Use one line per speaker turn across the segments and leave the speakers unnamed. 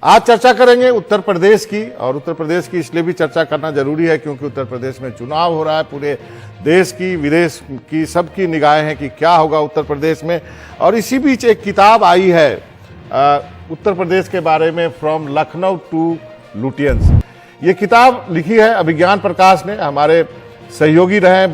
आज चर्चा करेंगे उत्तर प्रदेश की, और उत्तर प्रदेश की इसलिए भी चर्चा करना जरूरी है क्योंकि उत्तर प्रदेश में चुनाव हो रहा है। पूरे देश की, विदेश की, सबकी निगाहें हैं कि क्या होगा उत्तर प्रदेश में। और इसी बीच एक किताब आई है उत्तर प्रदेश के बारे में, फ्रॉम लखनऊ टू लुटियंस। ये किताब लिखी है अभिज्ञान प्रकाश ने, हमारे सहयोगी रहे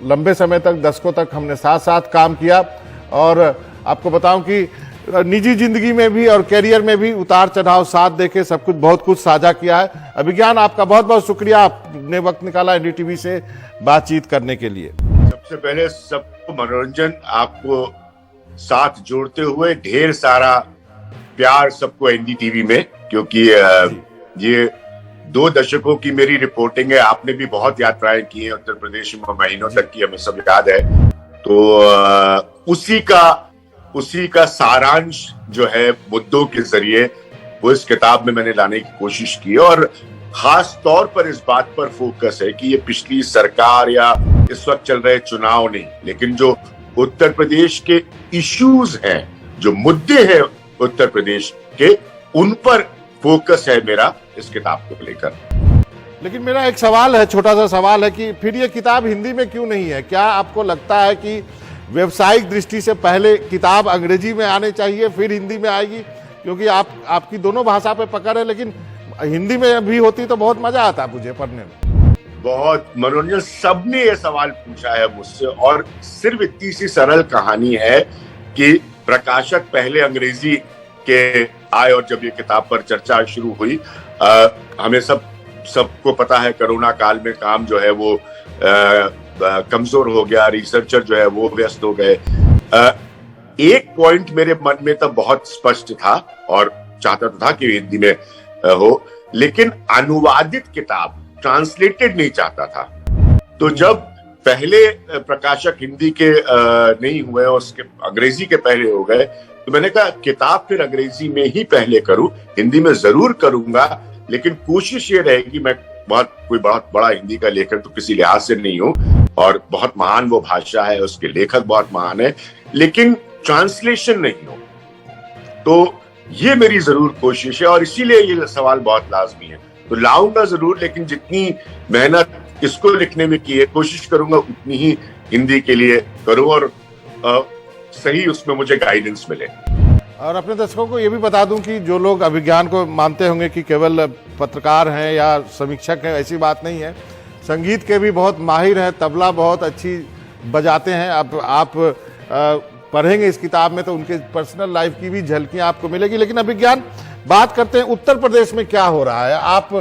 लंबे समय तक, दशकों तक हमने साथ साथ काम किया। और आपको बताऊं कि निजी जिंदगी में भी और कैरियर में भी उतार चढ़ाव साथ देके सब कुछ, बहुत कुछ साझा किया है। अभिज्ञान, आपका बहुत बहुत शुक्रिया, आपने वक्त निकाला एनडीटीवी से बातचीत करने के लिए।
सबसे पहले सबको मनोरंजन, आपको साथ जोड़ते हुए ढेर सारा प्यार सबको एनडीटीवी में, क्योंकि ये 2 दशकों की मेरी रिपोर्टिंग है। आपने भी बहुत यात्राएं की हैं उत्तर प्रदेश में, महीनों तक की, हमें सब याद है। तो उसी का सारांश जो है मुद्दों के जरिए वो इस किताब में मैंने लाने की कोशिश की। और खास तौर पर इस बात पर फोकस है कि ये पिछली सरकार या इस वक्त चल रहे चुनाव नहीं, लेकिन जो उत्तर प्रदेश के इश्यूज हैं, जो मुद्दे हैं उत्तर प्रदेश के, उन पर फोकस है मेरा इस किताब को लेकर।
लेकिन मेरा एक सवाल है, छोटा सा सवाल है कि फिर ये किताब हिंदी में क्यों नहीं है? क्या आपको लगता है कि व्यवसायिक दृष्टि से पहले किताब अंग्रेजी में आने चाहिए फिर हिंदी में आएगी? क्योंकि आपकी दोनों भाषा पे पकड़ है, लेकिन हिंदी में भी होती तो बहुत मजा आता मुझे पढ़ने में।
बहुत मनोरंजन, सबने ये सवाल पूछा है मुझसे, और सिर्फ इतनी सी सरल कहानी है कि प्रकाशक पहले अंग्रेजी के आए और जब ये किताब पर चर्चा शुरू हुई, हमें सबको पता है कोरोना काल में काम जो है वो कमजोर हो गया, रिसर्चर जो है वो व्यस्त हो गए। एक पॉइंट मेरे मन में तब बहुत स्पष्ट था और चाहता था कि हिंदी में हो, लेकिन अनुवादित किताब, ट्रांसलेटेड नहीं चाहता था। तो जब पहले प्रकाशक हिंदी के नहीं हुए और उसके अंग्रेजी के पहले हो गए, तो मैंने कहा किताब फिर अंग्रेजी में ही पहले करूं, हिंदी में जरूर करूंगा, लेकिन कोशिश ये रहेगी, मैं कोई बहुत बड़ा हिंदी का लेखक तो किसी लिहाज से नहीं हूं, और बहुत महान वो भाषा है, उसके लेखक बहुत महान है, लेकिन ट्रांसलेशन नहीं हो। तो ये मेरी जरूर कोशिश है, और इसीलिए ये सवाल बहुत लाजमी है। तो लाऊंगा जरूर, लेकिन जितनी मेहनत इसको लिखने में की है, कोशिश करूंगा उतनी ही हिंदी के लिए करूं, और सही उसमें मुझे गाइडेंस मिले।
और अपने दर्शकों को ये भी बता दूं कि जो लोग अभिज्ञान को मानते होंगे कि केवल पत्रकार हैं या समीक्षक हैं, ऐसी बात नहीं है। संगीत के भी बहुत माहिर हैं, तबला बहुत अच्छी बजाते हैं। आप पढ़ेंगे इस किताब में तो उनके पर्सनल लाइफ की भी झलकियां आपको मिलेगी। लेकिन अभिज्ञान, बात करते हैं उत्तर प्रदेश में क्या हो रहा है। आप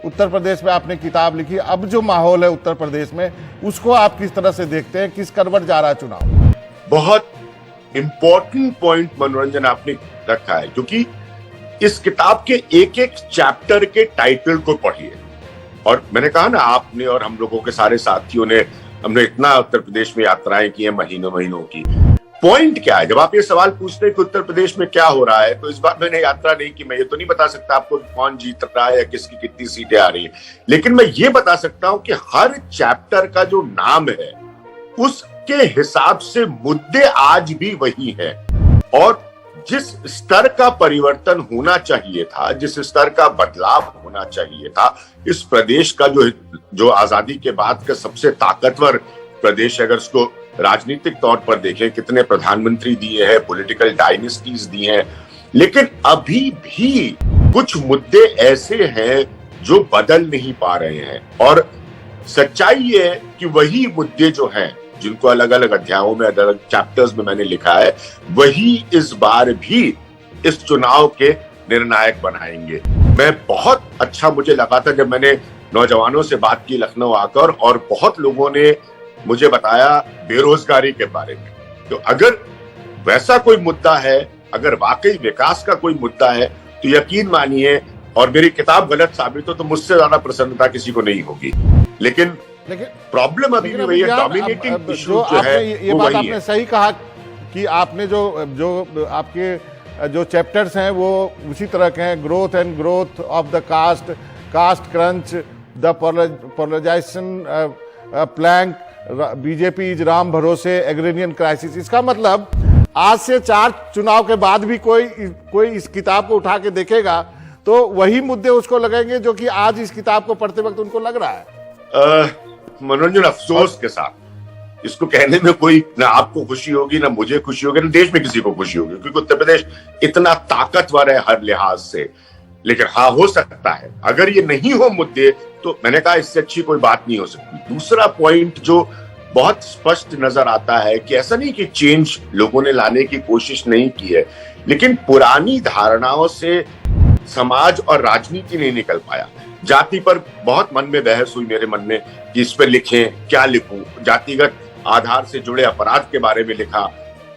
उत्तर प्रदेश में आपने किताब लिखी, अब जो माहौल है उत्तर प्रदेश में, उसको आप किस तरह से देखते हैं? किस करवट जा रहा है चुनाव?
बहुत इंपॉर्टेंट पॉइंट मनोरंजन आपने रखा है, क्योंकि इस किताब के एक एक चैप्टर के टाइटल को पढ़िए। और मैंने कहा ना, आपने और हम लोगों के सारे साथियों ने, हमने इतना उत्तर प्रदेश में यात्राएं की हैं, महीनों की। पॉइंट क्या है? जब आप ये सवाल पूछते हैं कि उत्तर प्रदेश में क्या हो रहा है, तो इस बार मैंने यात्रा नहीं की, मैं ये तो नहीं बता सकता आपको कौन जीत रहा है या किसकी कितनी सीटें आ रही है, लेकिन मैं ये बता सकता हूं कि हर चैप्टर का जो नाम है उसके हिसाब से मुद्दे आज भी वही है। और जिस स्तर का परिवर्तन होना चाहिए था, जिस स्तर का बदलाव होना चाहिए था, इस प्रदेश का जो आजादी के बाद का सबसे ताकतवर प्रदेश, अगर उसको राजनीतिक तौर पर देखें, कितने प्रधानमंत्री दिए हैं, पॉलिटिकल डायनेस्टीज दी हैं, लेकिन अभी भी कुछ मुद्दे ऐसे हैं जो बदल नहीं पा रहे हैं। और सच्चाई ये है कि वही मुद्दे जो हैं, जिनको अलग अलग अध्यायों में, अलग अलग चैप्टर्स में मैंने लिखा है, वही इस बार भी इस चुनाव के निर्णायक बनाएंगे। मैं बहुत अच्छा मुझे लगा था जब मैंने नौजवानों से बात की लखनऊ आकर, और बहुत लोगों ने मुझे बताया बेरोजगारी के बारे में। तो अगर वैसा कोई मुद्दा है, अगर वाकई विकास का कोई मुद्दा है, तो यकीन मानिए, और मेरी किताब गलत साबित हो तो मुझसे ज्यादा प्रसन्नता किसी को नहीं होगी। लेकिन प्रॉब्लम अभी भी वही है, डोमिनेटिंग इशू जो है
ये बात आपने सही कहा कि आपने जो आपके जो चैप्टर्स हैं वो उसी तरह के हैं, growth and growth of the caste, caste crunch, the polarisation plank, BJP is Ram भरोसे, एग्रेरियन क्राइसिस। इसका मतलब आज से 4 चुनाव के बाद भी कोई इस किताब को उठा के देखेगा तो वही मुद्दे उसको लगेंगे जो कि आज इस किताब को पढ़ते वक्त उनको लग रहा है।
मनोरंजन, अफसोस के साथ इसको कहने में कोई ना आपको खुशी होगी, ना मुझे खुशी होगी, ना देश में किसी को खुशी होगी, क्योंकि उत्तर प्रदेश इतना ताकतवर है हर लिहाज से। लेकिन हाँ, हो सकता है अगर ये नहीं हो मुद्दे, तो मैंने कहा इससे अच्छी कोई बात नहीं हो सकती। दूसरा पॉइंट जो बहुत स्पष्ट नजर आता है कि ऐसा नहीं कि चेंज लोगों ने लाने की कोशिश नहीं की है, लेकिन पुरानी धारणाओं से समाज और राजनीति नहीं निकल पाया। जाति पर बहुत मन में बहस हुई मेरे मन में कि इस पर लिखें, क्या लिखूं, जातिगत आधार से जुड़े अपराध के बारे में लिखा।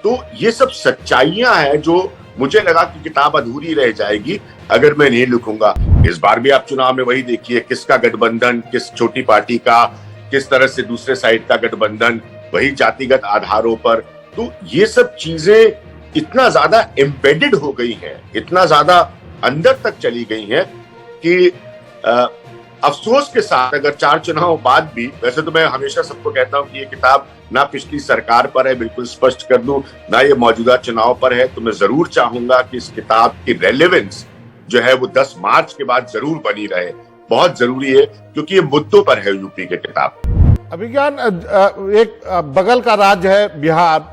तो ये सब सच्चाइयां हैं जो मुझे लगा कि किताब अधूरी रह जाएगी अगर मैं नहीं लिखूंगा। इस बार भी आप चुनाव में वही देखिए, किसका गठबंधन, किस छोटी पार्टी का, किस तरह से दूसरे साइड का गठबंधन, वही जातिगत आधारों पर। तो ये सब चीजें इतना ज्यादा एम्बेडेड हो गई हैं, इतना ज्यादा अंदर तक चली गई हैं कि अफसोस के साथ अगर 4 चुनाव बाद भी, वैसे तो मैं हमेशा सबको कहता हूं कि ये किताब ना पिछली सरकार पर है, बिल्कुल स्पष्ट कर दूं, ना ये मौजूदा चुनाव पर है, तो मैं जरूर चाहूंगा कि इस किताब की रेलेवेंस जो है वो 10 मार्च के बाद जरूर बनी रहे। बहुत जरूरी है, क्योंकि ये मुद्दों पर है यूपी के किताब।
अभिज्ञान, एक बगल का राज्य है बिहार,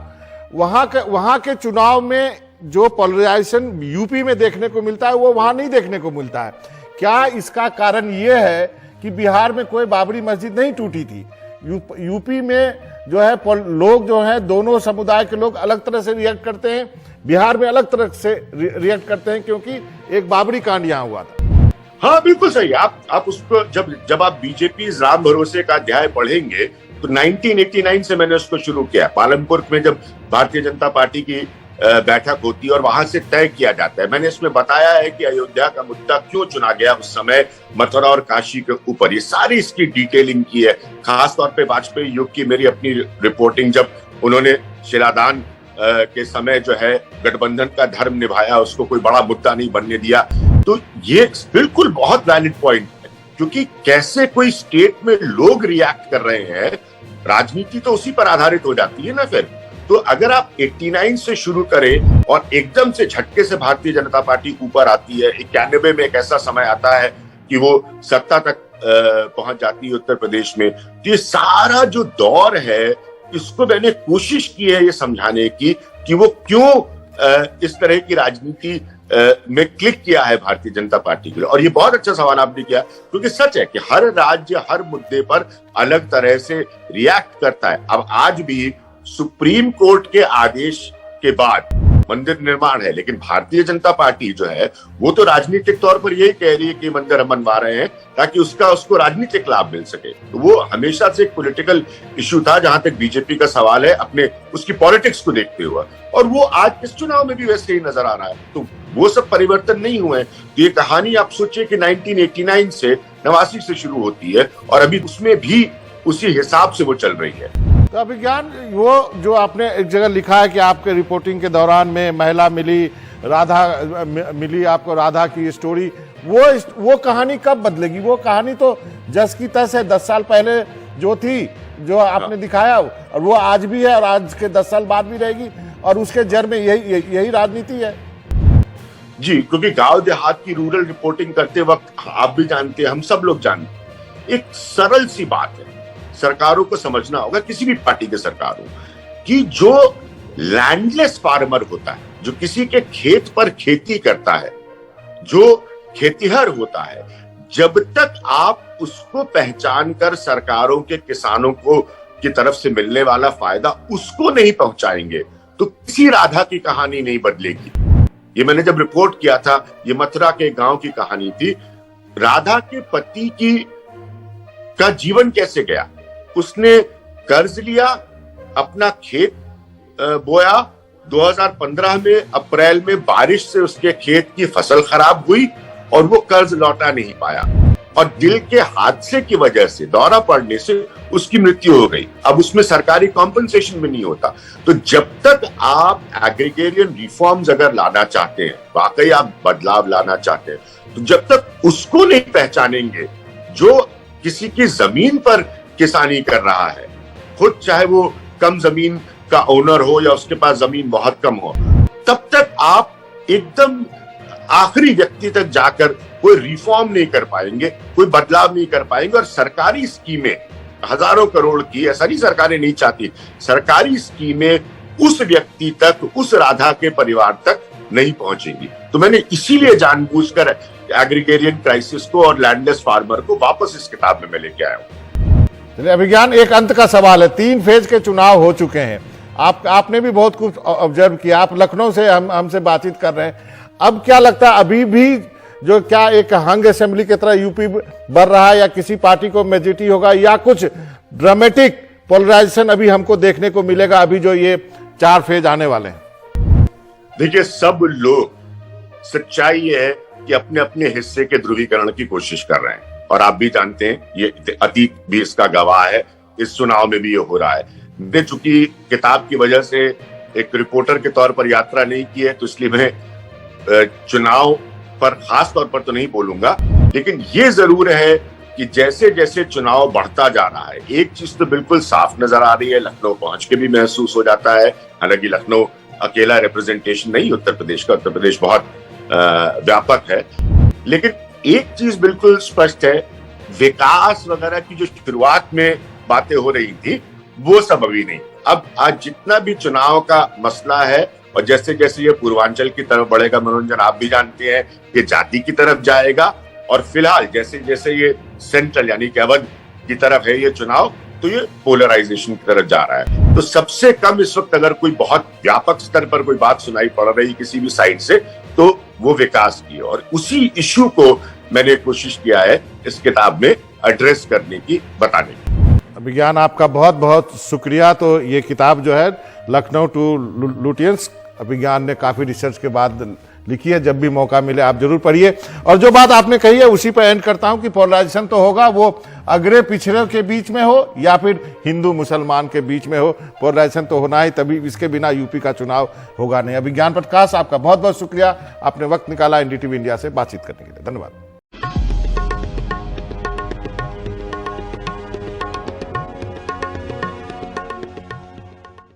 वहां के चुनाव में जो पोलराइजेशन यूपी में देखने को मिलता है वो वहां नहीं देखने को मिलता है। क्या इसका कारण ये है कि बिहार में कोई बाबरी मस्जिद नहीं टूटी थी? यूपी में जो है लोग जो है, दोनों समुदाय के लोग अलग तरह से रिएक्ट करते हैं, बिहार में अलग तरह से रिएक्ट करते हैं, क्योंकि एक बाबरी कांड यहाँ हुआ था।
हाँ, बिल्कुल सही। आप उसको जब आप बीजेपी राम भरोसे का अध्याय पढ़ेंगे तो 1989 से मैंने उसको शुरू किया। पालनपुर में जब भारतीय जनता पार्टी की बैठक होती है और वहां से तय किया जाता है, मैंने इसमें बताया है कि अयोध्या का मुद्दा क्यों चुना गया उस समय, मथुरा और काशी के ऊपर। ये सारी इसकी डिटेलिंग की है। खासतौर पे वाजपेयी युग की मेरी अपनी रिपोर्टिंग, जब उन्होंने शिलादान के समय जो है गठबंधन का धर्म निभाया, उसको कोई बड़ा मुद्दा नहीं बनने दिया। तो ये बिल्कुल बहुत वैलिड पॉइंट है, क्योंकि कैसे कोई स्टेट में लोग रिएक्ट कर रहे हैं, राजनीति तो उसी पर आधारित हो जाती है ना फिर। तो अगर आप 89 से शुरू करें और एकदम से झटके से भारतीय जनता पार्टी ऊपर आती है, 91 में एक ऐसा समय आता है कि वो सत्ता तक पहुंच जाती है उत्तर प्रदेश में, तो ये सारा जो दौर है, इसको मैंने कोशिश की है ये समझाने की कि वो क्यों इस तरह की राजनीति में क्लिक किया है भारतीय जनता पार्टी के लिए। और ये बहुत अच्छा सवाल आपने किया, क्योंकि सच है कि हर राज्य हर मुद्दे पर अलग तरह से रिएक्ट करता है। अब आज भी सुप्रीम कोर्ट के आदेश के बाद मंदिर निर्माण है, लेकिन भारतीय जनता पार्टी जो है वो तो राजनीतिक तौर पर यही कह रही है कि मंदिर हम बनवा रहे हैं ताकि उसको राजनीतिक लाभ मिल सके। तो वो हमेशा से एक पॉलिटिकल इश्यू था, जहां तक बीजेपी का सवाल है, अपने उसकी पॉलिटिक्स को देखते हुए, और वो आज इस चुनाव में भी वैसे ही नजर आ रहा है। तो वो सब परिवर्तन नहीं हुए। तो ये कहानी आप सोचिए कि 1989 से 89 से शुरू होती है और अभी उसमें भी उसी हिसाब से वो चल रही है।
तो अभिज्ञान, वो जो आपने एक जगह लिखा है कि आपके रिपोर्टिंग के दौरान में महिला मिली, राधा मिली, आपको राधा की स्टोरी, वो कहानी कब बदलेगी? वो कहानी तो जस की तस है, 10 साल पहले जो थी, जो आपने दिखाया, और वो आज भी है और आज के 10 साल बाद भी रहेगी, और उसके जड़ में यही राजनीति है।
जी, क्योंकि गांव देहात की रूरल रिपोर्टिंग करते वक्त आप भी जानते हैं, हम सब लोग जानते हैं, एक सरल सी बात है, सरकारों को समझना होगा, किसी भी पार्टी के सरकारों, कि जो लैंडलेस फार्मर होता है, जो किसी के खेत पर खेती करता है, जो खेतीहर होता है, जब तक आप उसको पहचान कर सरकारों के किसानों को की तरफ से मिलने वाला फायदा उसको नहीं पहुंचाएंगे, तो किसी राधा की कहानी नहीं बदलेगी। ये मैंने जब रिपोर्ट किया था, ये मथुरा के गांव की कहानी थी। राधा के पति का जीवन कैसे गया? उसने कर्ज लिया, अपना खेत बोया, 2015 में अप्रैल में बारिश से उसके खेत की फसल खराब हुई और वो कर्ज लौटा नहीं पाया, और दिल के हादसे की वजह से, दौरा पड़ने से उसकी मृत्यु हो गई। अब उसमें सरकारी कॉम्पनसेशन भी नहीं होता। तो जब तक आप एग्रीगेरियन रिफॉर्म्स अगर लाना चाहते हैं, वाकई आप बदलाव लाना चाहते हैं, तो जब तक उसको नहीं पहचानेंगे जो किसी की जमीन पर किसानी कर रहा है, खुद चाहे वो कम जमीन का ओनर हो या उसके पास जमीन बहुत कम हो, तब तक आप एकदम आखिरी व्यक्ति तक जाकर कोई रिफॉर्म नहीं कर पाएंगे, कोई बदलाव नहीं कर पाएंगे। और सरकारी स्कीमें हजारों करोड़ की, ऐसा नहीं सरकारें नहीं चाहती, सरकारी स्कीमें उस व्यक्ति तक, उस राधा के परिवार तक नहीं पहुंचेंगी। तो मैंने इसीलिए जानबूझकर एग्रीगेरियन क्राइसिस को और लैंडलेस फार्मर को वापस इस किताब में मैं लेके आया हूं।
चलिए अभिज्ञान, एक अंत का सवाल है। 3 फेज के चुनाव हो चुके हैं, आपने भी बहुत कुछ ऑब्जर्व किया, आप लखनऊ से हमसे बातचीत कर रहे हैं। अब क्या लगता है, अभी भी जो क्या एक हंग असेंबली की तरह यूपी बढ़ रहा है, या किसी पार्टी को मेजॉरिटी होगा, या कुछ ड्रामेटिक पोलराइजेशन अभी हमको देखने को मिलेगा अभी जो ये 4 फेज आने वाले हैं?
देखिए, सब लोग, सच्चाई ये है कि अपने अपने हिस्से के ध्रुवीकरण की कोशिश कर रहे हैं, और आप भी जानते हैं, ये अतीत भी इसका गवाह है, इस चुनाव में भी ये हो रहा है। मैंने चूंकि किताब की वजह से एक रिपोर्टर के तौर पर यात्रा नहीं की है, तो इसलिए मैं चुनाव पर खास तौर पर तो नहीं बोलूंगा, लेकिन ये जरूर है कि जैसे जैसे चुनाव बढ़ता जा रहा है, एक चीज तो बिल्कुल साफ नजर आ रही है, लखनऊ पहुंच के भी महसूस हो जाता है। हालांकि लखनऊ अकेला रिप्रेजेंटेशन नहीं उत्तर प्रदेश का, उत्तर प्रदेश बहुत व्यापक है, लेकिन एक चीज बिल्कुल स्पष्ट है, विकास वगैरह की जो शुरुआत में बातें हो रही थी वो सब अभी नहीं। अब आज जितना भी चुनाव का मसला है, और जैसे जैसे ये पूर्वांचल की तरफ बढ़ेगा, मनोरंजन आप भी जानते हैं, ये जाति की तरफ जाएगा, और फिलहाल जैसे जैसे ये सेंट्रल यानी कि अवध की तरफ है ये चुनाव, तो ये पोलराइजेशन की तरफ जा रहा है। तो सबसे कम इस वक्त अगर कोई बहुत व्यापक स्तर पर कोई बात सुनाई पड़ रही किसी भी साइड से, तो वो विकास की, और उसी इश्यू को मैंने कोशिश किया है इस किताब में एड्रेस करने की, बताने की।
अभिज्ञान, आपका बहुत बहुत शुक्रिया। तो ये किताब जो है लखनऊ टू लुटियंस, अभिज्ञान ने काफी रिसर्च के बाद लिखी है, जब भी मौका मिले आप जरूर पढ़िए। और जो बात आपने कही है उसी पर एंड करता हूं कि पोलराइजेशन तो होगा, वो अगड़े पिछड़े के बीच में हो या फिर हिंदू मुसलमान के बीच में हो, पोलराइजेशन तो होना ही, तभी इसके बिना यूपी का चुनाव होगा नहीं। अभिज्ञान प्रकाश, आपका बहुत बहुत शुक्रिया, आपने वक्त निकाला एनडीटीवी इंडिया से बातचीत करने के लिए। धन्यवाद।